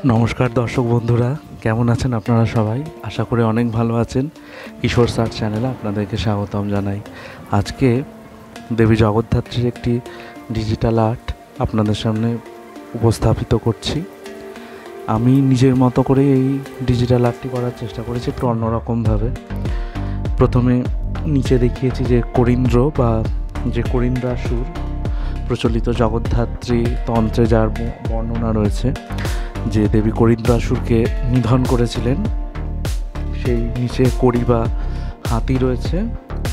নমস্কার দর্শক বন্ধুরা, কেমন আছেন আপনারা সবাই? আশা করি অনেক ভালো আছেন। কিশোর স্যার চ্যানেলে আপনাদেরকে স্বাগতম জানাই। আজকে দেবী জগদ্ধাত্রীর একটি ডিজিটাল আর্ট আপনাদের সামনে উপস্থাপিত করছি। আমি নিজের মতো করে এই ডিজিটাল আর্টটি করার চেষ্টা করেছি একটু অন্যরকমভাবে। প্রথমে নিচে দেখিয়েছি যে করিন্দ্র বা যে করিন্দ্রাসুর প্রচলিত জগদ্ধাত্রী তন্ত্রে যার বর্ণনা রয়েছে, যে দেবী করিন্দ্রাসুরকে নিধন করেছিলেন, সেই নিচে কড়ি বা হাতি রয়েছে,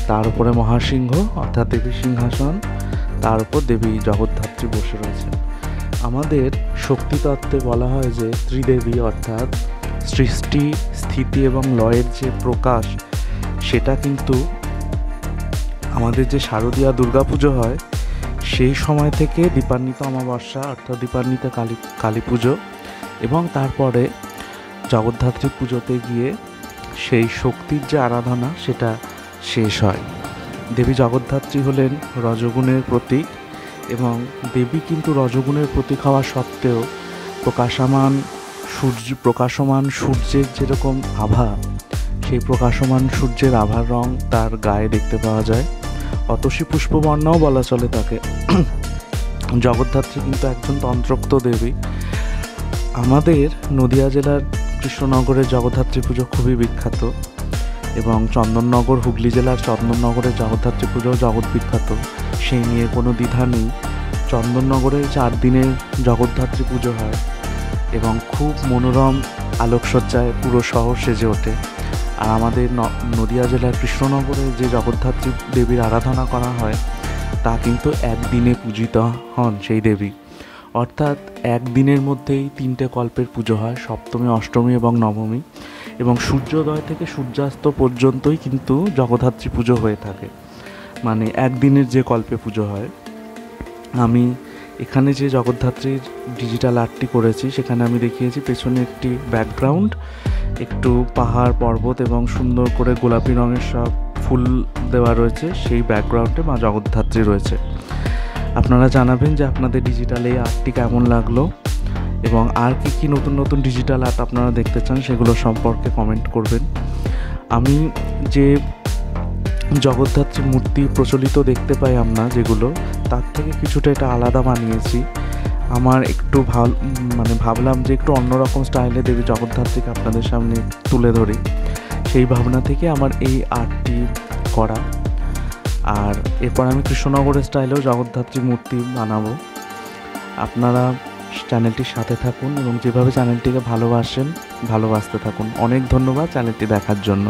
তার উপরে মহাসিংহ অর্থাৎ দেবী সিংহাসন, তার উপর দেবী জগদ্ধাত্রী বসে রয়েছে। আমাদের শক্তিতত্ত্বে বলা হয় যে ত্রিদেবী অর্থাৎ সৃষ্টি, স্থিতি এবং লয়ের যে প্রকাশ, সেটা কিন্তু আমাদের যে শারদীয়া দুর্গাপুজো হয় সেই সময় থেকে দীপান্বিত অমাবস্যা অর্থাৎ দীপান্বিত কালী পুজো এবং তারপরে জগদ্ধাত্রী পুজোতে গিয়ে সেই শক্তির যে আরাধনা সেটা শেষ হয়। দেবী জগদ্ধাত্রী হলেন রজগুণের প্রতীক এবং দেবী কিন্তু রজগুণের প্রতীক হওয়া সত্ত্বেও প্রকাশমান সূর্যের যেরকম আভা, সেই প্রকাশমান সূর্যের আভার রং তার গায়ে দেখতে পাওয়া যায়। অতসী পুষ্পবর্ণাও বলা চলে তাকে। জগদ্ধাত্রী কিন্তু একজন তন্ত্রোক্ত দেবী। আমাদের নদিয়া জেলার কৃষ্ণনগরের জগদ্ধাত্রী পুজো খুবই বিখ্যাত এবং চন্দননগর হুগলি জেলার চন্দননগরের জগদ্ধাত্রী পুজোও জগৎ বিখ্যাত, সেই নিয়ে কোনো দ্বিধা নেই। চন্দননগরের 4 দিনের জগদ্ধাত্রী পুজো হয় এবং খুব মনোরম আলোকসজ্জায় পুরো শহর সেজে ওঠে। আর আমাদের নদিয়া জেলার কৃষ্ণনগরে যে জগদ্ধাত্রী দেবীর আরাধনা করা হয় তা কিন্তু একদিনে পূজিত হন সেই দেবী, অর্থাৎ একদিনের মধ্যেই 3টে কল্পের পুজো হয়, সপ্তমী, অষ্টমী এবং নবমী, এবং সূর্যোদয় থেকে সূর্যাস্ত পর্যন্তই কিন্তু জগদ্ধাত্রী পুজো হয়ে থাকে, মানে একদিনের যে কল্পে পুজো হয়। আমি এখানে যে জগদ্ধাত্রীর ডিজিটাল আর্টটি করেছি সেখানে আমি দেখিয়েছি পেছনে একটি ব্যাকগ্রাউন্ড, একটু পাহাড় পর্বত এবং সুন্দর করে গোলাপি রঙের সব ফুল দেওয়া রয়েছে, সেই ব্যাকগ্রাউন্ডে মা জগদ্ধাত্রী রয়েছে। আপনারা জানাবেন যে আপনাদের ডিজিটাল এই আর্টটি কেমন লাগলো এবং আর কি নতুন নতুন ডিজিটাল আর্ট আপনারা দেখতে চান সেগুলো সম্পর্কে কমেন্ট করবেন। আমি যে জগদ্ধাত্রী মূর্তি প্রচলিত দেখতে পাই আমরা যেগুলো, তার থেকে কিছুটা এটা আলাদা বানিয়েছি। আমার একটু ভাবলাম যে একটু অন্যরকম স্টাইলে দেবী জগদ্ধাত্রীকে আপনাদের সামনে তুলে ধরি, সেই ভাবনা থেকে আমার এই আর্টটি করা। আর এরপর আমি কৃষ্ণনগরের স্টাইলেও জগদ্ধাত্রী মূর্তি বানাবো। আপনারা চ্যানেলটির সাথে থাকুন এবং যেভাবে চ্যানেলটিকে ভালোবাসতে থাকুন। অনেক ধন্যবাদ চ্যানেলটি দেখার জন্য।